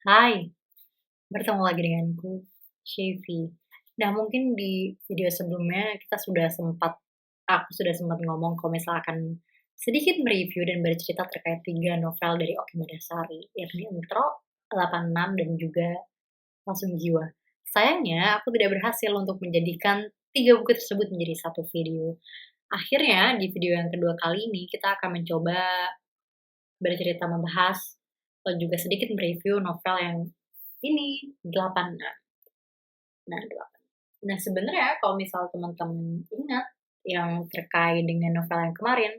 Hai, bertemu lagi denganku, Syifi. Nah, mungkin di video sebelumnya aku sudah sempat ngomong kalau misalkan sedikit mereview dan bercerita terkait 3 novel dari Oki Madasari, yakni Entro, 86, dan juga Langsung Jiwa. Sayangnya, aku tidak berhasil untuk menjadikan 3 buku tersebut menjadi satu video. Akhirnya, di video yang kedua kali ini, kita akan mencoba bercerita membahas atau juga sedikit mereview novel yang ini, 86. Nah, 8. Nah, sebenarnya kalau misal teman-teman ingat yang terkait dengan novel yang kemarin,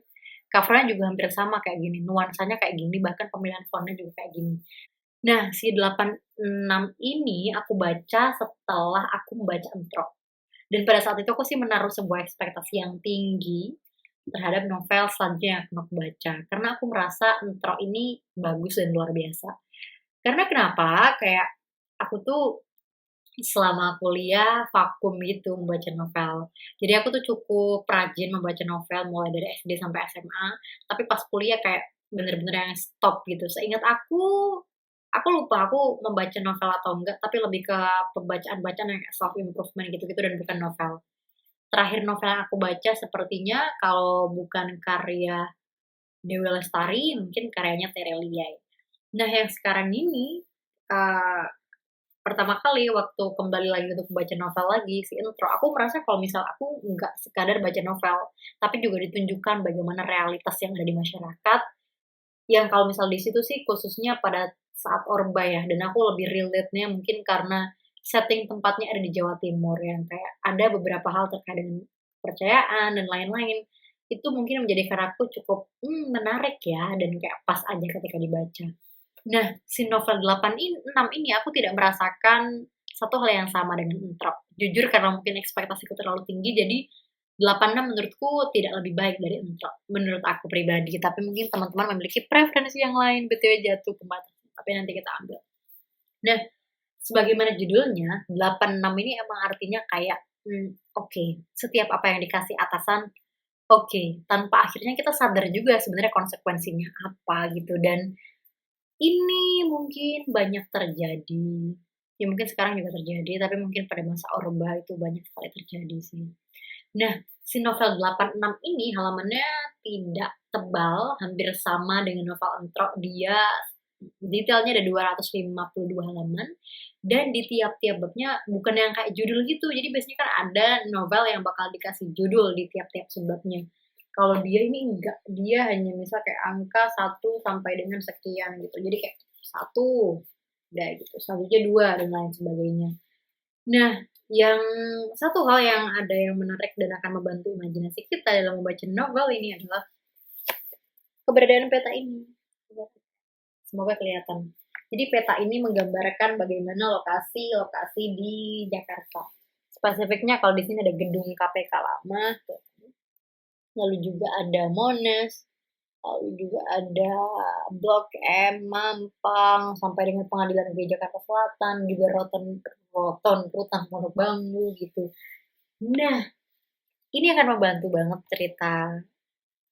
cover-nya juga hampir sama kayak gini, nuansanya kayak gini, bahkan pemilihan font-nya juga kayak gini. Nah, si 86 ini aku baca setelah aku membaca Entrok. Dan pada saat itu aku sih menaruh sebuah ekspektasi yang tinggi terhadap novel selanjutnya yang akan aku baca. Karena aku merasa Entrok ini bagus dan luar biasa. Karena kenapa? Kayak aku tuh selama kuliah vakum gitu membaca novel. Jadi aku tuh cukup rajin membaca novel mulai dari SD sampai SMA, tapi pas kuliah kayak bener-bener yang stop gitu. Seingat aku lupa aku membaca novel atau enggak, tapi lebih ke pembacaan-bacaan yang self improvement gitu-gitu dan bukan novel. Terakhir novel yang aku baca sepertinya kalau bukan karya Dewi Lestari, mungkin karyanya Terelia ya. Nah yang sekarang ini, eee pertama kali waktu kembali lagi untuk baca novel lagi, si Intro, aku merasa kalau misal aku nggak sekadar baca novel, tapi juga ditunjukkan bagaimana realitas yang ada di masyarakat, yang kalau misal di situ sih khususnya pada saat Orba ya, dan aku lebih relate-nya mungkin karena setting tempatnya ada di Jawa Timur, yang kayak ada beberapa hal terkait dengan kepercayaan dan lain-lain. Itu mungkin menjadikan aku cukup, menarik ya, dan kayak pas aja ketika dibaca. Nah, si novel 6 ini aku tidak merasakan satu hal yang sama dengan Introk. Jujur karena mungkin ekspektasiku terlalu tinggi, jadi 86 menurutku tidak lebih baik dari Introk, menurut aku pribadi. Tapi mungkin teman-teman memiliki preferensi yang lain, BTW jatuh ke mata, tapi nanti kita ambil. Nah, sebagaimana judulnya, 86 ini emang artinya kayak, oke, setiap apa yang dikasih atasan, oke, tanpa akhirnya kita sadar juga sebenarnya konsekuensinya apa gitu, dan ini mungkin banyak terjadi, ya mungkin sekarang juga terjadi, tapi mungkin pada masa Orba itu banyak sekali terjadi sih. Nah, si novel 86 ini halamannya tidak tebal, hampir sama dengan novel Entro, dia detailnya ada 252 halaman, dan di tiap-tiap babnya bukan yang kayak judul gitu, jadi biasanya kan ada novel yang bakal dikasih judul di tiap-tiap subbabnya. Kalau dia ini enggak, dia hanya misal kayak angka 1 sampai dengan sekian gitu. Jadi kayak 1, udah gitu, selanjutnya 2 dan lain sebagainya. Nah, yang satu hal yang ada yang menarik dan akan membantu imajinasi kita dalam membaca novel ini adalah keberadaan peta ini. Semoga kelihatan. Jadi peta ini menggambarkan bagaimana lokasi-lokasi di Jakarta. Spesifiknya kalau di sini ada gedung KPK lama, lalu juga ada Monas, lalu juga ada Blok M, Mampang, sampai dengan Pengadilan Negeri Jakarta Selatan, juga Rutan Pondok Bambu gitu. Nah, ini akan membantu banget cerita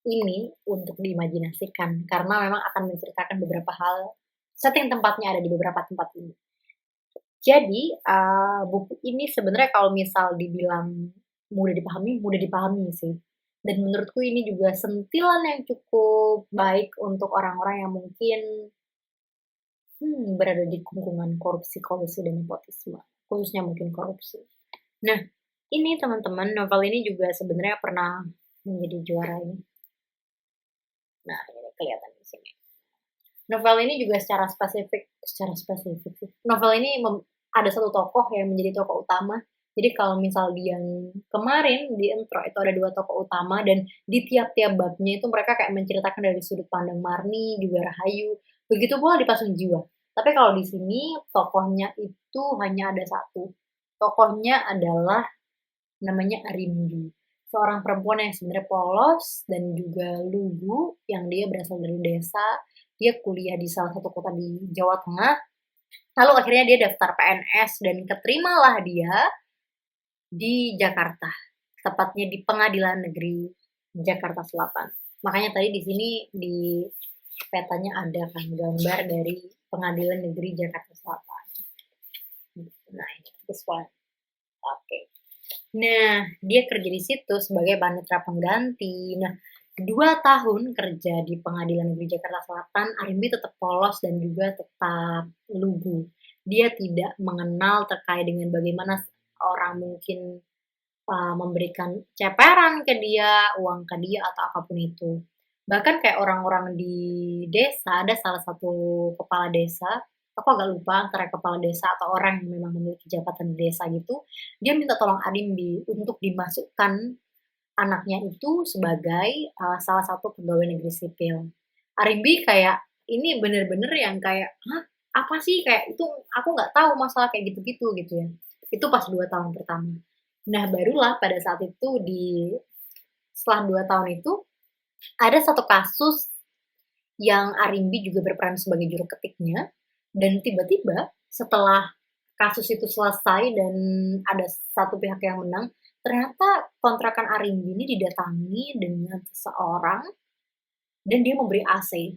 ini untuk diimajinasikan karena memang akan menceritakan beberapa hal, setting tempatnya ada di beberapa tempat ini. Jadi, buku ini sebenarnya kalau misal dibilang mudah dipahami sih. Dan menurutku ini juga sentilan yang cukup baik untuk orang-orang yang mungkin, berada di lingkungan korupsi kolusi, dan nepotisme, khususnya mungkin korupsi. Nah, ini teman-teman, novel ini juga sebenarnya pernah menjadi juara ini. Nah, ini kelihatan di sini. Novel ini juga secara spesifik sih, novel ini ada satu tokoh yang menjadi tokoh utama. Jadi kalau misal di yang kemarin, di Intro itu ada 2 tokoh utama dan di tiap-tiap babnya itu mereka kayak menceritakan dari sudut pandang Marni, juga Rahayu, begitu pula di Pasung Jiwa. Tapi kalau di sini tokohnya itu hanya ada satu, tokohnya adalah namanya Arimbi, seorang perempuan yang sebenarnya polos dan juga lugu, yang dia berasal dari desa, dia kuliah di salah satu kota di Jawa Tengah, lalu akhirnya dia daftar PNS dan keterimalah dia di Jakarta, tepatnya di Pengadilan Negeri Jakarta Selatan. Makanya tadi di sini petanya ada kan gambar dari Pengadilan Negeri Jakarta Selatan. Nah, ini this one. Oke. Nah, dia kerja di situ sebagai panitera pengganti. Nah, 2 tahun kerja di Pengadilan Negeri Jakarta Selatan, Arimbi tetap polos dan juga tetap lugu. Dia tidak mengenal terkait dengan bagaimana orang mungkin memberikan ceperan ke dia, uang ke dia, atau apapun itu. Bahkan kayak orang-orang di desa, ada salah satu kepala desa, aku agak lupa antara kepala desa atau orang yang memang memiliki jabatan di desa gitu, dia minta tolong Arimbi untuk dimasukkan anaknya itu sebagai, salah satu pegawai negeri sipil. Arimbi kayak, ini bener-bener yang kayak, "Hah? Apa sih?" Kayak, "Itu aku nggak tahu masalah kayak gitu-gitu," gitu ya. Itu pas 2 tahun pertama. Nah, barulah pada saat itu setelah 2 tahun itu, ada satu kasus yang Arimbi juga berperan sebagai juru ketiknya, dan tiba-tiba setelah kasus itu selesai dan ada satu pihak yang menang, ternyata kontrakan Arimbi ini didatangi dengan seseorang dan dia memberi AC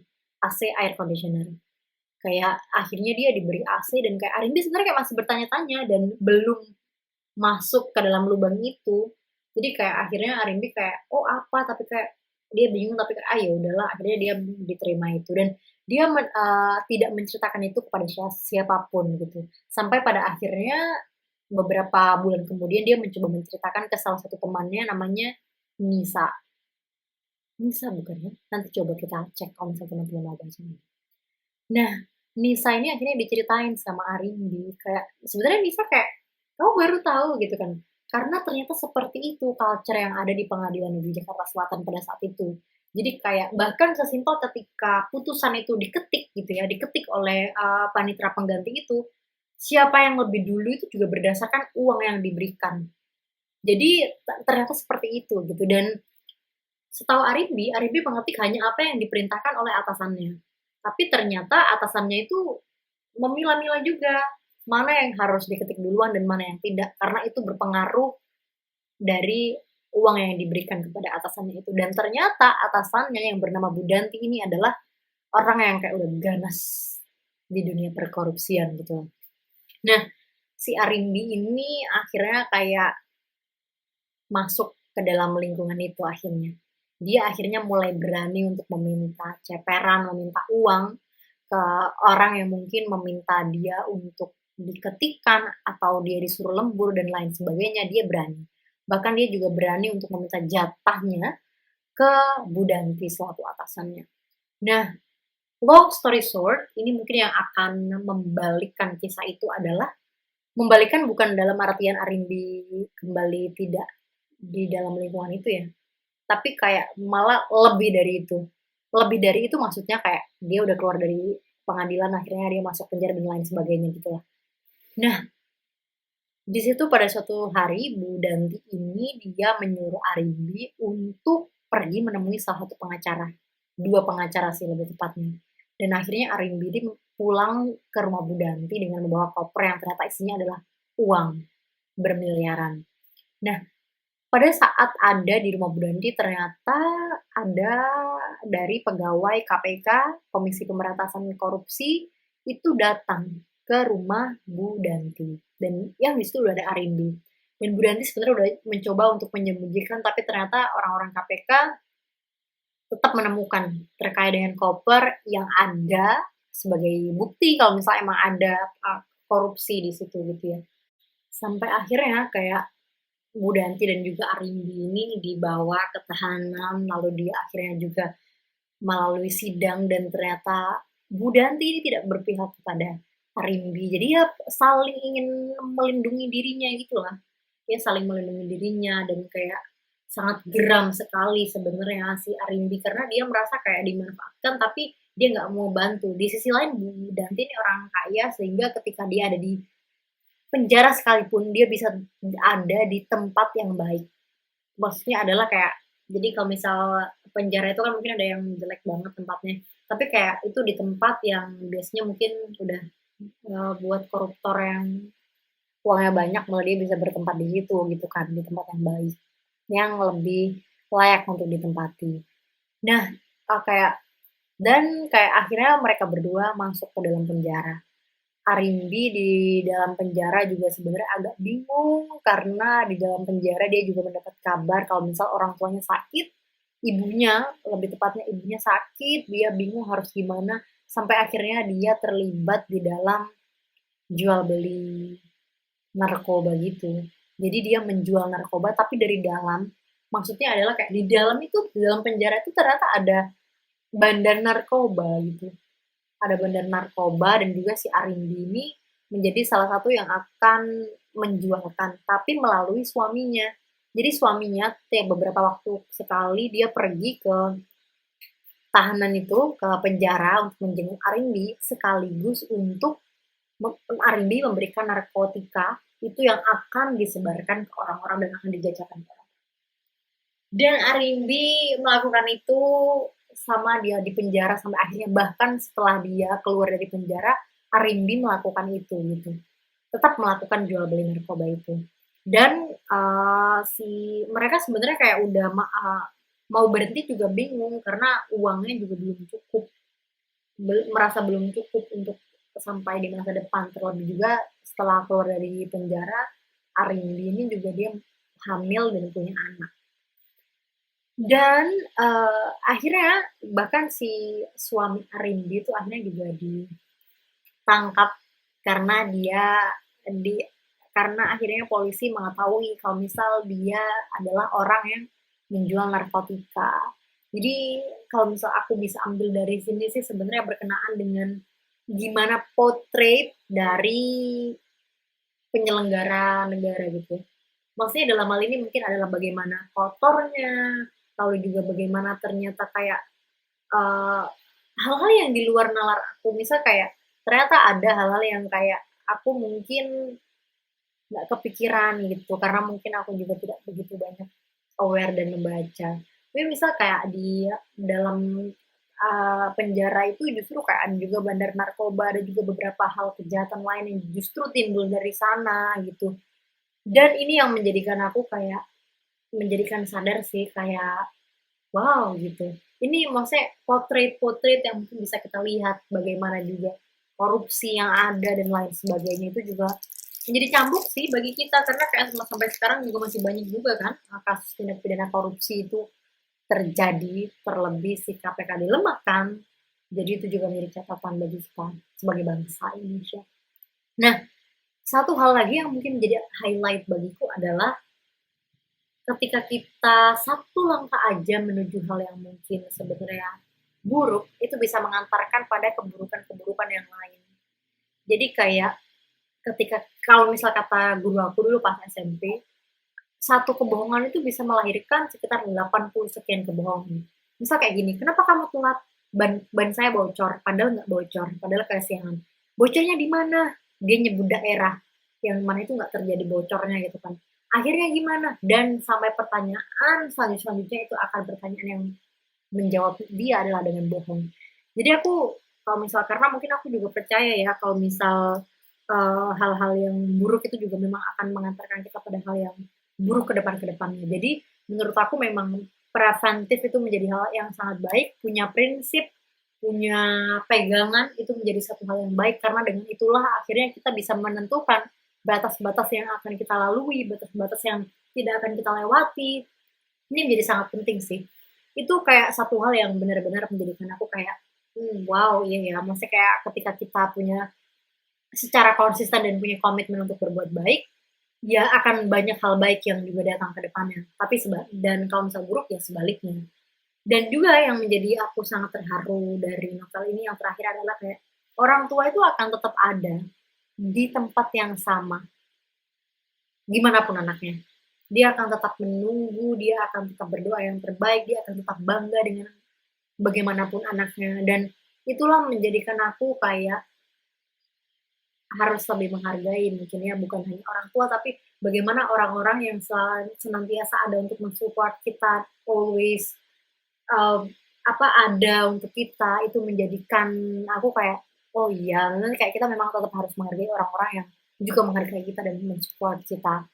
air conditioner. Kayak akhirnya dia diberi AC dan kayak Arimbi sebenarnya kayak masih bertanya-tanya dan belum masuk ke dalam lubang itu. Jadi kayak akhirnya Arimbi kayak, "Oh apa?" Tapi kayak dia bingung tapi kayak, "Ah ya udahlah," akhirnya dia diterima itu dan dia tidak menceritakan itu kepada siapapun gitu. Sampai pada akhirnya beberapa bulan kemudian dia mencoba menceritakan ke salah satu temannya namanya Nisa. Nisa bukan ya? Nanti coba kita cek kalau misalnya teman-teman mau baca. Nah, Nisa ini akhirnya diceritain sama Arimbi, kayak sebenarnya Nisa kayak, "Kamu baru tahu?" Gitu kan. Karena ternyata seperti itu culture yang ada di Pengadilan Negeri Jakarta Selatan pada saat itu. Jadi kayak bahkan sesimpel ketika putusan itu diketik gitu ya, diketik oleh, panitera pengganti itu, siapa yang lebih dulu itu juga berdasarkan uang yang diberikan. Jadi ternyata seperti itu gitu dan setahu Arimbi, Arimbi mengetik hanya apa yang diperintahkan oleh atasannya. Tapi ternyata atasannya itu memilah-milah juga, mana yang harus diketik duluan dan mana yang tidak, karena itu berpengaruh dari uang yang diberikan kepada atasannya itu. Dan ternyata atasannya yang bernama Budanti ini adalah orang yang kayak udah ganas di dunia perkorupsian gitu. Nah, si Arimbi ini akhirnya kayak masuk ke dalam lingkungan itu akhirnya. Dia akhirnya mulai berani untuk meminta ceperan, meminta uang ke orang yang mungkin meminta dia untuk diketikkan atau dia disuruh lembur dan lain sebagainya, dia berani. Bahkan dia juga berani untuk meminta jatahnya ke Budanti selaku atasannya. Nah, long story short, ini mungkin yang akan membalikkan kisah itu adalah membalikkan bukan dalam artian Arimbi kembali tidak di dalam lingkungan itu ya, tapi kayak malah lebih dari itu. Lebih dari itu maksudnya kayak dia udah keluar dari pengadilan, akhirnya dia masuk penjara dan lain sebagainya gitulah. Nah, di situ pada suatu hari Bu Danti ini dia menyuruh Arimbi untuk pergi menemui salah satu pengacara. 2 pengacara sih lebih tepatnya. Dan akhirnya Arimbi ini pulang ke rumah Bu Danti dengan membawa koper yang ternyata isinya adalah uang bermiliaran. Nah, pada saat ada di rumah Bu Danti ternyata ada dari pegawai KPK, Komisi Pemberantasan Korupsi, itu datang ke rumah Bu Danti. Dan yang di situ udah ada Arimbi. Dan Bu Danti sebenarnya udah mencoba untuk menyembunyikan, tapi ternyata orang-orang KPK tetap menemukan terkait dengan koper yang ada sebagai bukti kalau misalnya emang ada korupsi di situ gitu ya. Sampai akhirnya kayak Budanti dan juga Arimbi ini dibawa ke tahanan, lalu dia akhirnya juga melalui sidang dan ternyata Budanti ini tidak berpihak kepada Arimbi. Jadi ya saling ingin melindungi dirinya gitulah. Dia saling melindungi dirinya dan kayak sangat geram sekali sebenarnya si Arimbi karena dia merasa kayak dimanfaatkan tapi dia nggak mau bantu. Di sisi lain Budanti ini orang kaya sehingga ketika dia ada di penjara sekalipun dia bisa ada di tempat yang baik. Maksudnya adalah kayak jadi kalau misal penjara itu kan mungkin ada yang jelek banget tempatnya, tapi kayak itu di tempat yang biasanya mungkin udah, buat koruptor yang uangnya banyak malah dia bisa bertempat di situ gitu kan, di tempat yang baik, yang lebih layak untuk ditempati. Nah, kayak Dan kayak akhirnya mereka berdua masuk ke dalam penjara. Arimbi di dalam penjara juga sebenarnya agak bingung karena di dalam penjara dia juga mendapat kabar kalau misal orang tuanya sakit, ibunya, lebih tepatnya ibunya sakit, dia bingung harus gimana, sampai akhirnya dia terlibat di dalam jual beli narkoba gitu. Jadi dia menjual narkoba tapi dari dalam, maksudnya adalah kayak di dalam itu, di dalam penjara itu ternyata ada bandar narkoba gitu. Ada bandar narkoba dan juga si Arimbi ini menjadi salah satu yang akan menjualkan, tapi melalui suaminya. Jadi suaminya tiap beberapa waktu sekali dia pergi ke tahanan itu, ke penjara untuk menjenguk Arimbi, sekaligus untuk Arimbi memberikan narkotika itu yang akan disebarkan ke orang-orang dan akan dijajakan ke orang. Dan Arimbi melakukan itu sama dia di penjara sampai akhirnya, bahkan setelah dia keluar dari penjara, Arimbi melakukan itu gitu. Tetap melakukan jual beli narkoba itu. Dan si mereka sebenarnya kayak udah mau berhenti juga bingung karena uangnya juga belum cukup, merasa belum cukup untuk sampai di masa depan. Terlebih juga setelah keluar dari penjara, Arimbi ini juga dia hamil dan punya anak. Dan, akhirnya bahkan si suami Arimbi itu akhirnya juga ditangkap karena dia di karena akhirnya polisi mengetahui kalau misal dia adalah orang yang menjual narkotika. Jadi kalau misal aku bisa ambil dari sini sih sebenarnya berkenaan dengan gimana potret dari penyelenggara negara gitu. Maksudnya dalam hal ini mungkin adalah bagaimana kotornya, lalu juga bagaimana ternyata kayak eee, hal-hal yang di luar nalar aku. Misal kayak ternyata ada hal-hal yang kayak aku mungkin nggak kepikiran gitu, karena mungkin aku juga tidak begitu banyak aware dan membaca. Tapi misal kayak di dalam, penjara itu justru kayak ada juga bandar narkoba, ada juga beberapa hal kejahatan lain yang justru timbul dari sana gitu. Dan ini yang menjadikan aku kayak menjadikan sadar sih kayak, wow gitu. Ini maksudnya potret-potret yang mungkin bisa kita lihat bagaimana juga korupsi yang ada dan lain sebagainya itu juga menjadi cambuk sih bagi kita karena kayak sampai sekarang juga masih banyak juga kan kasus tindak pidana korupsi itu terjadi, terlebih si KPK dilemahkan. Jadi itu juga menjadi catatan bagi kita sebagai bangsa Indonesia. Nah, satu hal lagi yang mungkin menjadi highlight bagiku adalah ketika kita satu langkah aja menuju hal yang mungkin sebenarnya buruk, itu bisa mengantarkan pada keburukan-keburukan yang lain. Jadi kayak ketika kalau misal kata guru aku dulu pas SMP, satu kebohongan itu bisa melahirkan sekitar 80 sekian kebohongan. Misal kayak gini, "Kenapa kamu telat? Ban saya bocor," padahal nggak bocor, padahal kesiangan. "Bocornya di mana?" Dia nyebut daerah, yang mana itu nggak terjadi bocornya gitu kan. Akhirnya gimana? Dan sampai pertanyaan selanjutnya itu akan pertanyaan yang menjawab dia adalah dengan bohong. Jadi aku kalau misal karena mungkin aku juga percaya ya kalau misal, hal-hal yang buruk itu juga memang akan mengantarkan kita pada hal yang buruk ke depannya. Jadi menurut aku memang preventif itu menjadi hal yang sangat baik, punya prinsip, punya pegangan itu menjadi satu hal yang baik karena dengan itulah akhirnya kita bisa menentukan batas-batas yang akan kita lalui, batas-batas yang tidak akan kita lewati. Ini menjadi sangat penting sih. Itu kayak satu hal yang benar-benar menjadikan aku kayak, wow, iya ya, maksudnya kayak ketika kita punya secara konsisten dan punya komitmen untuk berbuat baik, ya akan banyak hal baik yang juga datang ke depannya. Tapi dan kalau misal buruk ya sebaliknya. Dan juga yang menjadi aku sangat terharu dari novel ini yang terakhir adalah kayak orang tua itu akan tetap ada di tempat yang sama, gimana pun anaknya. Dia akan tetap menunggu, dia akan tetap berdoa yang terbaik, dia akan tetap bangga dengan bagaimanapun anaknya. Dan itulah menjadikan aku kayak harus lebih menghargai mungkin ya, bukan hanya orang tua, tapi bagaimana orang-orang yang senantiasa ada untuk mensupport kita, always ada untuk kita, itu menjadikan aku kayak, oh iya, nanti kayak kita memang tetap harus menghargai orang-orang yang juga menghargai kita dan mensupport kita.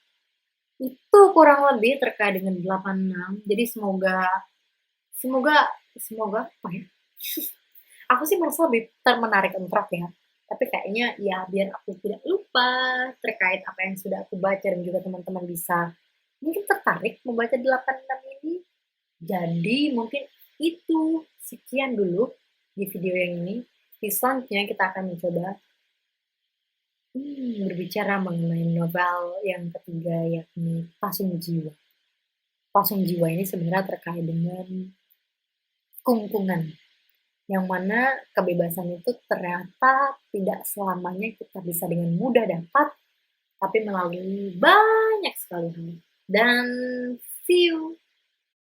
Itu kurang lebih terkait dengan 86. Jadi semoga semoga semoga apa ya, Aku sih merasa lebih termenarik untuk ya, tapi kayaknya ya biar aku tidak lupa terkait apa yang sudah aku baca dan juga teman-teman bisa mungkin tertarik membaca 86 ini. Jadi mungkin itu sekian dulu di video yang ini. Di selanjutnya kita akan mencoba berbicara mengenai novel yang ketiga yakni Pasung Jiwa. Pasung Jiwa ini sebenarnya terkait dengan kungkungan, yang mana kebebasan itu ternyata tidak selamanya kita bisa dengan mudah dapat, tapi melalui banyak sekali hal. Dan see you!